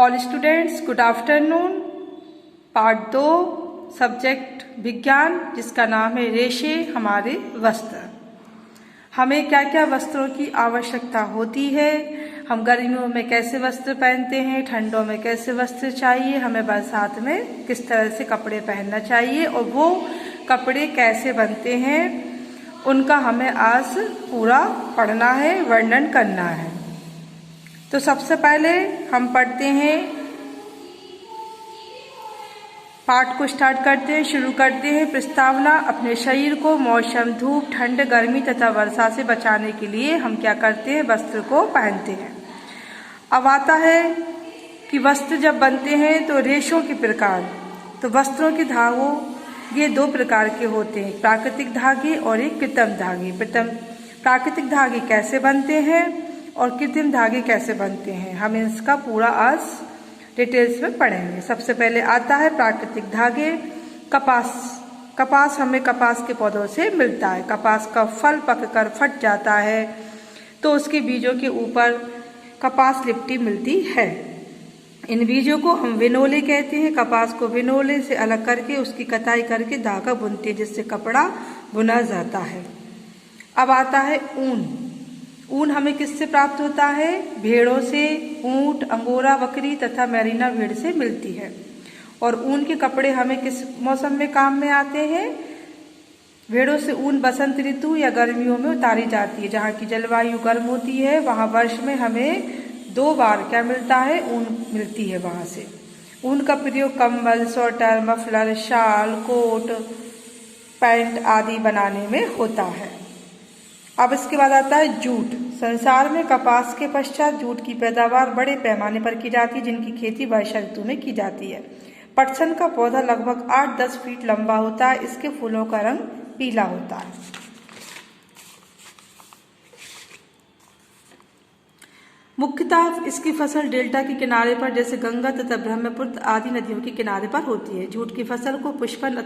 All students good afternoon. Part 2 subject विज्ञान, जिसका नाम है रेशे हमारे वस्त्र। हमें क्या क्या वस्त्रों की आवश्यकता होती है, हम गर्मियों में कैसे वस्त्र पहनते हैं, ठंडों में कैसे वस्त्र चाहिए, हमें बरसात में किस तरह से कपड़े पहनना चाहिए और वो कपड़े कैसे बनते हैं, उनका हमें आज पूरा पढ़ना है, वर्णन करना है। तो सबसे पहले हम पढ़ते हैं, पाठ को स्टार्ट करते हैं, शुरू करते हैं। प्रस्तावना। अपने शरीर को मौसम, धूप, ठंड, गर्मी तथा वर्षा से बचाने के लिए हम क्या करते हैं, वस्त्र को पहनते हैं। अब आता है कि वस्त्र जब बनते हैं तो रेशों के प्रकार। तो वस्त्रों के धागों ये दो प्रकार के होते हैं, प्राकृतिक धागे और एक कृत्रिम धागे। प्राकृतिक धागे कैसे बनते हैं और कृत्रिम धागे कैसे बनते हैं, हम इसका पूरा आज डिटेल्स में पढ़ेंगे। सबसे पहले आता है प्राकृतिक धागे। कपास हमें कपास के पौधों से मिलता है। कपास का फल पककर फट जाता है तो उसके बीजों के ऊपर कपास लिपटी मिलती है। इन बीजों को हम विनोले कहते हैं। कपास को विनोले से अलग करके उसकी कताई करके धागा बुनते हैं, जिससे कपड़ा बुना जाता है। अब आता है ऊन। ऊन हमें किससे प्राप्त होता है, भेड़ों से। ऊंट, अंगोरा बकरी तथा मेरिना भेड़ से मिलती है। और ऊन के कपड़े हमें किस मौसम में काम में आते हैं, भेड़ों से ऊन बसंत ऋतु या गर्मियों में उतारी जाती है। जहाँ की जलवायु गर्म होती है वहाँ वर्ष में हमें 2 बार क्या मिलता है, ऊन मिलती है वहाँ से। ऊन का प्रयोग कंबल, स्वेटर, मफलर, शाल, कोट, पैंट आदि बनाने में होता है। अब इसके बाद आता है जूट। संसार में कपास के पश्चात जूट की पैदावार बड़े पैमाने पर की जाती है, जिनकी खेती वर्षा ऋतु में की जाती है। पटसन का पौधा लगभग 8-10 फीट लंबा होता है। इसके फूलों का रंग पीला होता है। मुख्यतः इसकी फसल डेल्टा के किनारे पर जैसे गंगा तथा ब्रह्मपुत्र आदि नदियों के किनारे पर होती है। जूट की फसल को पुष्पन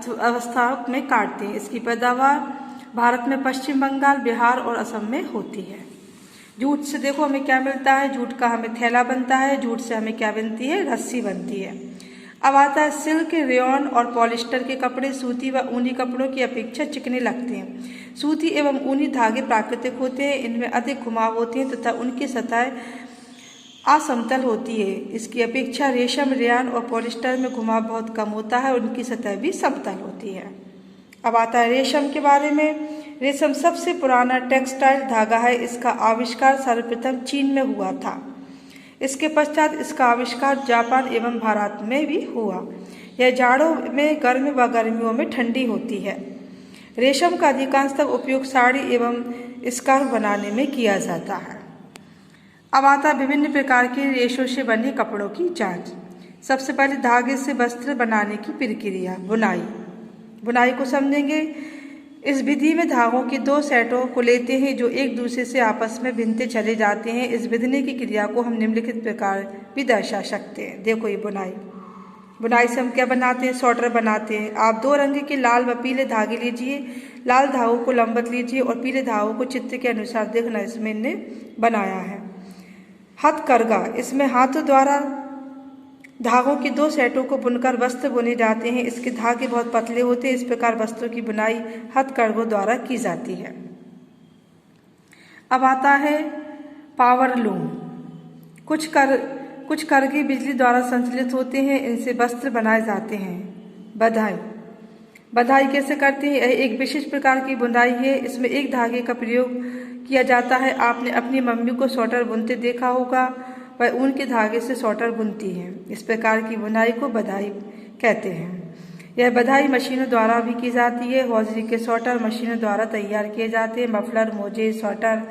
अवस्था में काटते हैं। इसकी पैदावार भारत में पश्चिम बंगाल, बिहार और असम में होती है। जूट से देखो हमें क्या मिलता है, जूट का हमें थैला बनता है। जूट से हमें क्या बनती है, रस्सी बनती है। अब आता है सिल्क, रेयॉन और पॉलिस्टर के कपड़े सूती व ऊनी कपड़ों की अपेक्षा चिकने लगते हैं। सूती एवं ऊनी धागे प्राकृतिक होते हैं, इनमें अधिक घुमाव होते हैं तथा उनकी सतह असमतल होती है। इसकी अपेक्षा रेशम, रेयॉन और पॉलिस्टर में घुमाव बहुत कम होता है, उनकी सतह भी समतल होती है। अब आता है रेशम के बारे में। रेशम सबसे पुराना टेक्सटाइल धागा है। इसका आविष्कार सर्वप्रथम चीन में हुआ था। इसके पश्चात इसका आविष्कार जापान एवं भारत में भी हुआ। यह जाड़ों में गर्म व गर्मियों में ठंडी होती है। रेशम का अधिकांशतः उपयोग साड़ी एवं स्कार्फ बनाने में किया जाता है। अब आता है विभिन्न प्रकार के रेशों से बने कपड़ों की जांच। सबसे पहले धागे से वस्त्र बनाने की प्रक्रिया, बुनाई को समझेंगे। इस विधि में धागों के 2 सेटों को लेते हैं जो एक दूसरे से आपस में भिनते चले जाते हैं। इस बिधने की क्रिया को हम निम्नलिखित प्रकार भी दर्शा सकते हैं। देखो ये बुनाई से हम क्या बनाते हैं, स्वेटर बनाते हैं। आप 2 रंग के लाल व पीले धागे लीजिए। लाल धागों को लंबवत लीजिए और पीले धागों को चित्र के अनुसार देखना, इसमें इनने बनाया है। हथकरघा, इसमें हाथों द्वारा धागों के 2 सेटों को बुनकर वस्त्र बुने जाते हैं। इसके धागे बहुत पतले होते हैं। इस प्रकार वस्त्रों की बुनाई हथकरघों द्वारा की जाती है। अब आता है पावर लूम। कुछ करघे बिजली द्वारा संचालित होते हैं, इनसे वस्त्र बनाए जाते हैं। बधाई कैसे करते हैं, यह एक विशिष्ट प्रकार की बुनाई है। इसमें एक धागे का प्रयोग किया जाता है। आपने अपनी मम्मी को स्वेटर बुनते देखा होगा, वह ऊन के धागे से स्वेटर बुनती है। इस प्रकार की बुनाई को बधाई कहते हैं। यह बधाई मशीनों द्वारा भी की जाती है। हौजरी के स्वेटर मशीनों द्वारा तैयार किए जाते हैं। मफलर, मोजे, स्वेटर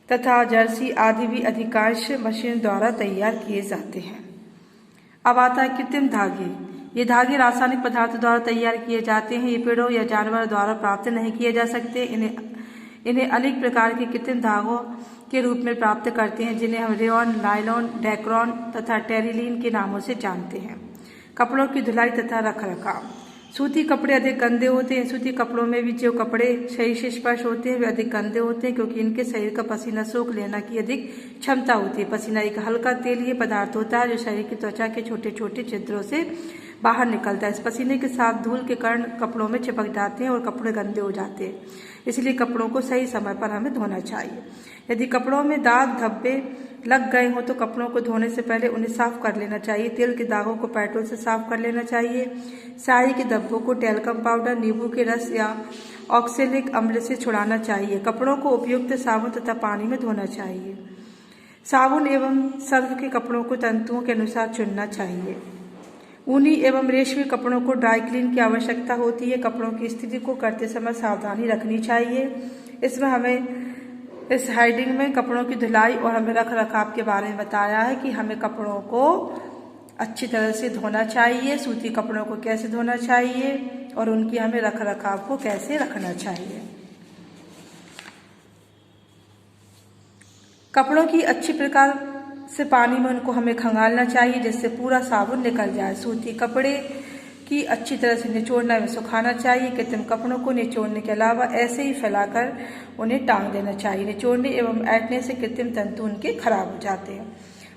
तथा जर्सी आदि भी अधिकांश मशीन द्वारा तैयार किए जाते हैं। अब आता है कृत्रिम धागे। ये धागे रासायनिक पदार्थों द्वारा तैयार किए जाते हैं। ये पेड़ों या जानवरों द्वारा प्राप्त नहीं किए जा सकते। इन्हें अनेक प्रकार के कृत्रिम धागों के रूप में प्राप्त करते हैं, जिन्हें हम रेयॉन, नायलॉन, डेक्रोन तथा टेरिलीन के नामों से जानते हैं। कपड़ों की धुलाई तथा रखरखाव। सूती कपड़े अधिक गंदे होते हैं। सूती कपड़ों में भी जो कपड़े शरीर से स्पर्श होते हैं वे अधिक गंदे होते हैं, क्योंकि इनके शरीर का पसीना सोख लेना की अधिक क्षमता होती है। पसीना एक हल्का तेलीय पदार्थ होता है जो शरीर की त्वचा के छोटे छोटे छिद्रों से बाहर निकलता है। इस पसीने के साथ धूल के कण कपड़ों में चिपक जाते हैं और कपड़े गंदे हो जाते हैं। इसलिए कपड़ों को सही समय पर हमें धोना चाहिए। यदि कपड़ों में दाग धब्बे लग गए हो तो कपड़ों को धोने से पहले उन्हें साफ कर लेना चाहिए। तेल के दागों को पेट्रोल से साफ कर लेना चाहिए। स्याही के धब्बों को टैल्कम पाउडर, नींबू के रस या ऑक्सैलिक अम्ल से छुड़ाना चाहिए। कपड़ों को उपयुक्त साबुन तथा पानी में धोना चाहिए। साबुन एवं सर्फ के कपड़ों को तंतुओं के अनुसार चुनना चाहिए। ऊनी एवं रेशमी कपड़ों को ड्राई क्लीन की आवश्यकता होती है। कपड़ों की स्थिति को करते समय सावधानी रखनी चाहिए। इसमें हमें इस हेडिंग में कपड़ों की धुलाई और हमें रख रखाव के बारे में बताया है कि हमें कपड़ों को अच्छी तरह से धोना चाहिए, सूती कपड़ों को कैसे धोना चाहिए और उनकी हमें रख रखाव को कैसे रखना चाहिए। कपड़ों की अच्छी प्रकार से पानी में उनको हमें खंगालना चाहिए जिससे पूरा साबुन निकल जाए। सूती कपड़े की अच्छी तरह से निचोड़ना एवं सुखाना चाहिए। कृत्रिम कपड़ों को निचोड़ने के अलावा ऐसे ही फैलाकर उन्हें टांग देना चाहिए। निचोड़ने एवं ऐंठने से कृत्रिम तंतु उनके खराब हो जाते हैं।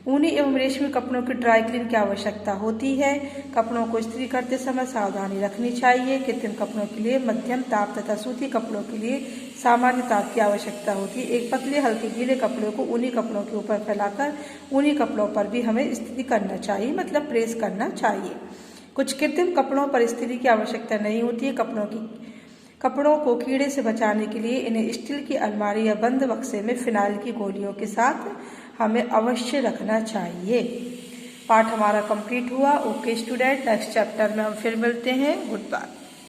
ऊनी एवं रेशमी कपड़ों की ड्राई क्लीन की आवश्यकता होती है। कपड़ों को इस्त्री करते समय सावधानी रखनी चाहिए। कृत्रिम कपड़ों के लिए मध्यम ताप तथा सूती कपड़ों के लिए सामान्य ताप की आवश्यकता होती है। एक पतले हल्के गीले कपड़े को ऊनी कपड़ों के ऊपर फैलाकर ऊनी कपड़ों पर भी हमें इस्त्री करना चाहिए, मतलब प्रेस करना चाहिए। कुछ कृत्रिम कपड़ों पर इस्त्री की आवश्यकता नहीं होती है। कपड़ों को कीड़े से बचाने के लिए इन्हें स्टील की अलमारी या बंद बक्से में फिनाइल की गोलियों के साथ हमें अवश्य रखना चाहिए। पाठ हमारा कंप्लीट हुआ। ओके स्टूडेंट, नेक्स्ट चैप्टर में हम फिर मिलते हैं। Good bye.